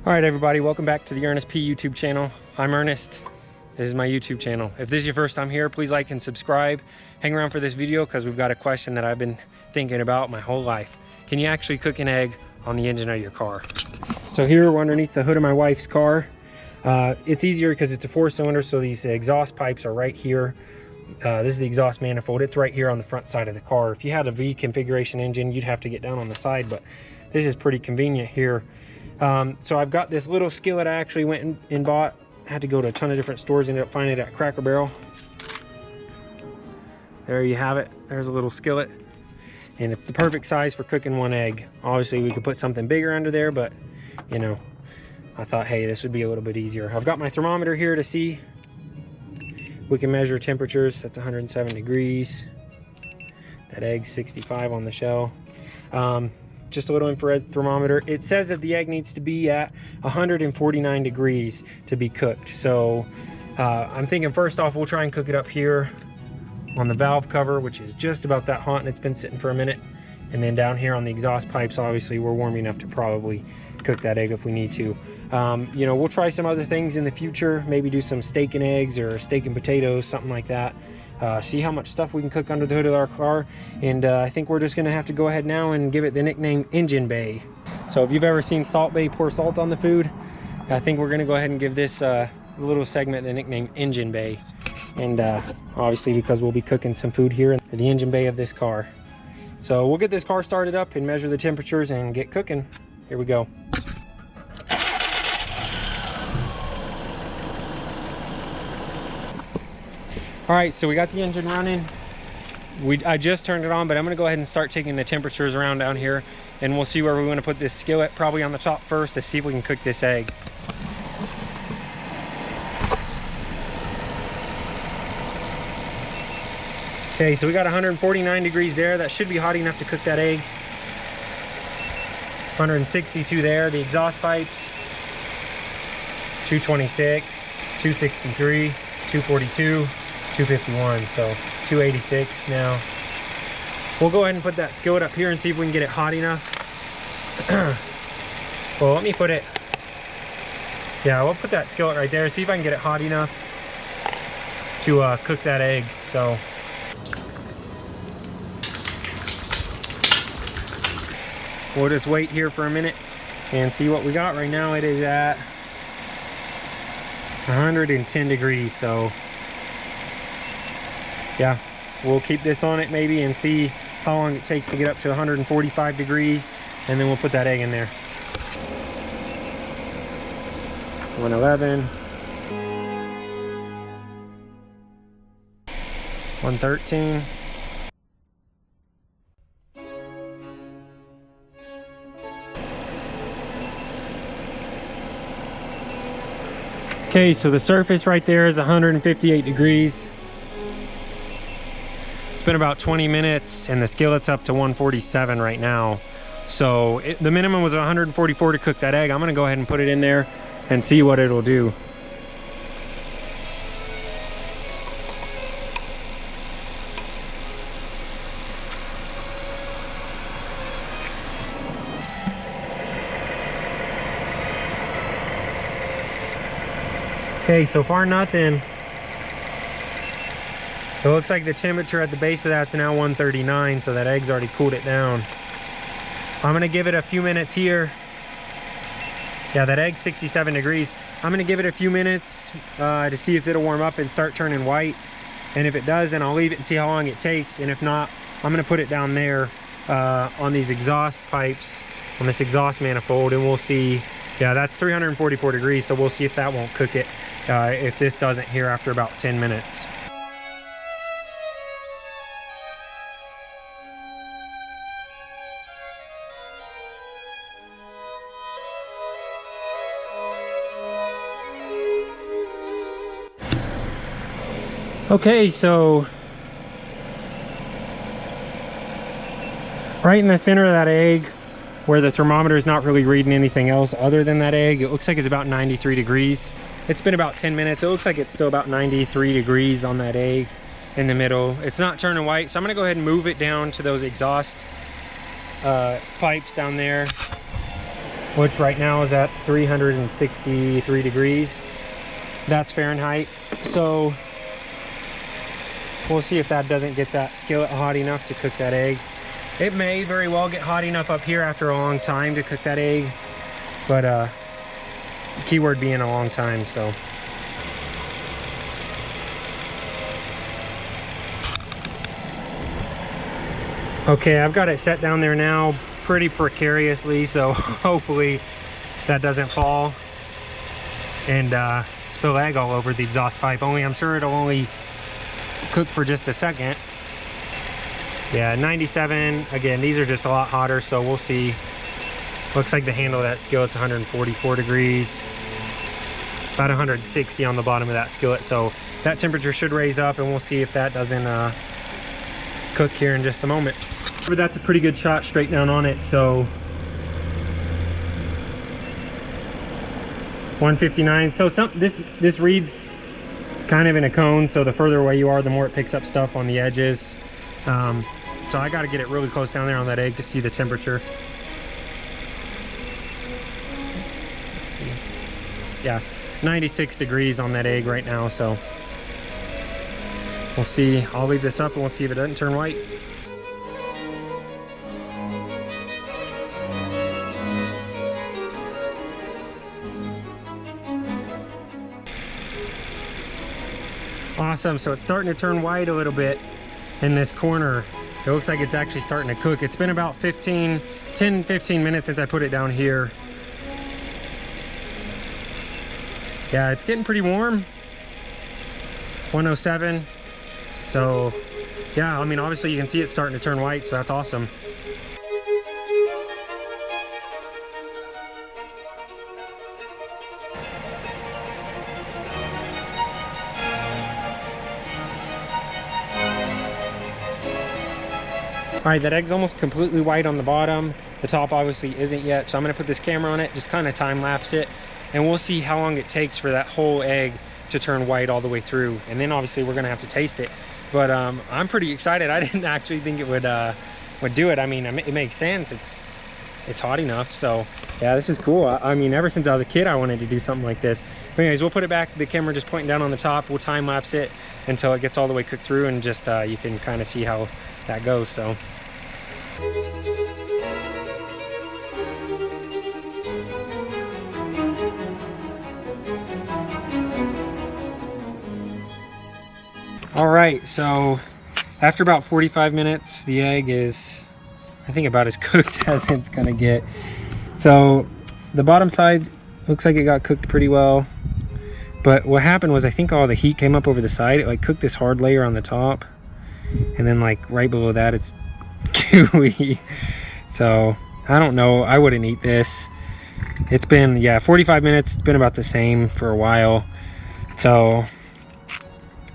All right, everybody, welcome back to the Ernest P YouTube channel. I'm Ernest. This is my YouTube channel. If this is your first time here, please like and subscribe. Hang around for this video because we've got a question that I've been thinking about my whole life. Can you actually cook an egg on the engine of your car? So here we're underneath the hood of my wife's car. It's easier because it's a 4-cylinder, so these exhaust pipes are right here. This is the exhaust manifold. It's right here on the front side of the car. If you had a V configuration engine, you'd have to get down on the side, but this is pretty convenient here. So I've got this little skillet I actually went and bought. Had to go to a ton of different stores, ended up finding it at Cracker Barrel. There you have it. There's a little skillet. And it's the perfect size for cooking one egg. Obviously we could put something bigger under there, but you know, I thought, hey, this would be a little bit easier. I've got my thermometer here to see. We can measure temperatures. That's 107 degrees. That egg's 65 on the shell. Just a little infrared thermometer. It says that the egg needs to be at 149 degrees to be cooked. So I'm thinking first off, we'll try and cook it up here on the valve cover, which is just about that hot and it's been sitting for a minute. And then down here on the exhaust pipes, obviously we're warm enough to probably cook that egg if we need to. You know, we'll try some other things in the future, maybe do some steak and eggs or steak and potatoes, something like that. See how much stuff we can cook under the hood of our car. And I think we're just gonna have to go ahead now and give it the nickname Engine Bay. So if you've ever seen Salt Bay pour salt on the food, I think we're gonna go ahead and give this little segment the nickname Engine Bay. And obviously because we'll be cooking some food here in the engine bay of this car. So we'll get this car started up and measure the temperatures and get cooking. Here we go. All right, so we got the engine running. I just turned it on, but I'm gonna go ahead and start taking the temperatures around down here, and we'll see where we wanna put this skillet, probably on the top first, to see if we can cook this egg. Okay, so we got 149 degrees there. That should be hot enough to cook that egg. 162 there, the exhaust pipes. 226, 263, 242. 251, so 286 now. We'll go ahead and put that skillet up here and see if we can get it hot enough. Well, let me put it, yeah, we'll put that skillet right there, see if I can get it hot enough to cook that egg. So we'll just wait here for a minute and see what we got. Right now it is at 110 degrees, so yeah, we'll keep this on it maybe and see how long it takes to get up to 145 degrees, and then we'll put that egg in there. 111, 113, okay, so the surface right there is 158 degrees. It's been about 20 minutes and the skillet's up to 147 right now. So the minimum was 144 to cook that egg. I'm gonna go ahead and put it in there and see what it'll do. Okay, so far nothing. It looks like the temperature at the base of that's now 139, so that egg's already cooled it down. I'm gonna give it a few minutes here. Yeah, that egg's 67 degrees. I'm gonna give it a few minutes to see if it'll warm up and start turning white. And if it does, then I'll leave it and see how long it takes. And if not, I'm gonna put it down there on these exhaust pipes, on this exhaust manifold, and we'll see. Yeah, that's 344 degrees, so we'll see if that won't cook it, if this doesn't here after about 10 minutes. Okay, so right in the center of that egg, where the thermometer is not really reading anything else other than that egg, it looks like it's about 93 degrees. It's been about 10 minutes. It looks like it's still about 93 degrees on that egg in the middle. It's not turning white, so I'm gonna go ahead and move it down to those exhaust pipes down there, which right now is at 363 degrees. That's Fahrenheit. So we'll see if that doesn't get that skillet hot enough to cook that egg. It may very well get hot enough up here after a long time to cook that egg, but keyword being a long time. So okay, I've got it set down there now pretty precariously, so hopefully that doesn't fall and spill egg all over the exhaust pipe. I'm sure it'll only cook for just a second. Yeah, 97. Again, these are just a lot hotter, so we'll see. Looks like the handle of that skillet's 144 degrees. About 160 on the bottom of that skillet, so that temperature should raise up, and we'll see if that doesn't cook here in just a moment. But that's a pretty good shot straight down on it. So 159. So this reads kind of in a cone, so the further away you are, the more it picks up stuff on the edges. So I got to get it really close down there on that egg to see the temperature. Let's see. Yeah, 96 degrees on that egg right now, so we'll see. I'll leave this up and we'll see if it doesn't turn white. Awesome, so it's starting to turn white a little bit in this corner. It looks like it's actually starting to cook. It's been about 10-15 minutes since I put it down here. Yeah, it's getting pretty warm. 107. So yeah, I mean, obviously you can see it's starting to turn white, so that's awesome. All right, that egg's almost completely white on the bottom. The top obviously isn't yet, so I'm gonna put this camera on it, just kind of time lapse it, and we'll see how long it takes for that whole egg to turn white all the way through. And then obviously we're gonna have to taste it. But I'm pretty excited. I didn't actually think it would do it. I mean, it makes sense. It's hot enough. So yeah, this is cool. I mean, ever since I was a kid, I wanted to do something like this. But anyways, we'll put it back, the camera just pointing down on the top. We'll time lapse it until it gets all the way cooked through, and just you can kind of see how that goes. So all right, so after about 45 minutes, the egg is, I think, about as cooked as it's gonna get. So the bottom side looks like it got cooked pretty well, but what happened was I think all the heat came up over the side. It like cooked this hard layer on the top, and then like right below that it's gooey. So I don't know, I wouldn't eat this. It's been, yeah, 45 minutes. It's been about the same for a while. So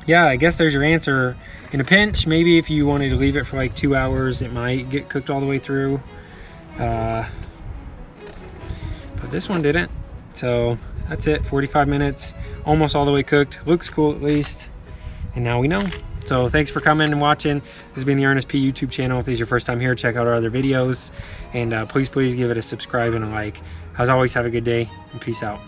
yeah, I guess there's your answer. In a pinch, maybe if you wanted to leave it for like 2 hours, it might get cooked all the way through. But this one didn't. So that's it, 45 minutes, almost all the way cooked. Looks cool at least. And now we know. So thanks for coming and watching. This has been the Ernest P YouTube channel. If this is your first time here, check out our other videos. And please give it a subscribe and a like. As always, have a good day and peace out.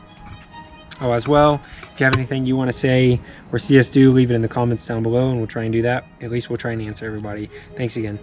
Oh, as well, if you have anything you want to say or see us do, leave it in the comments down below and we'll try and do that. At least we'll try and answer everybody. Thanks again.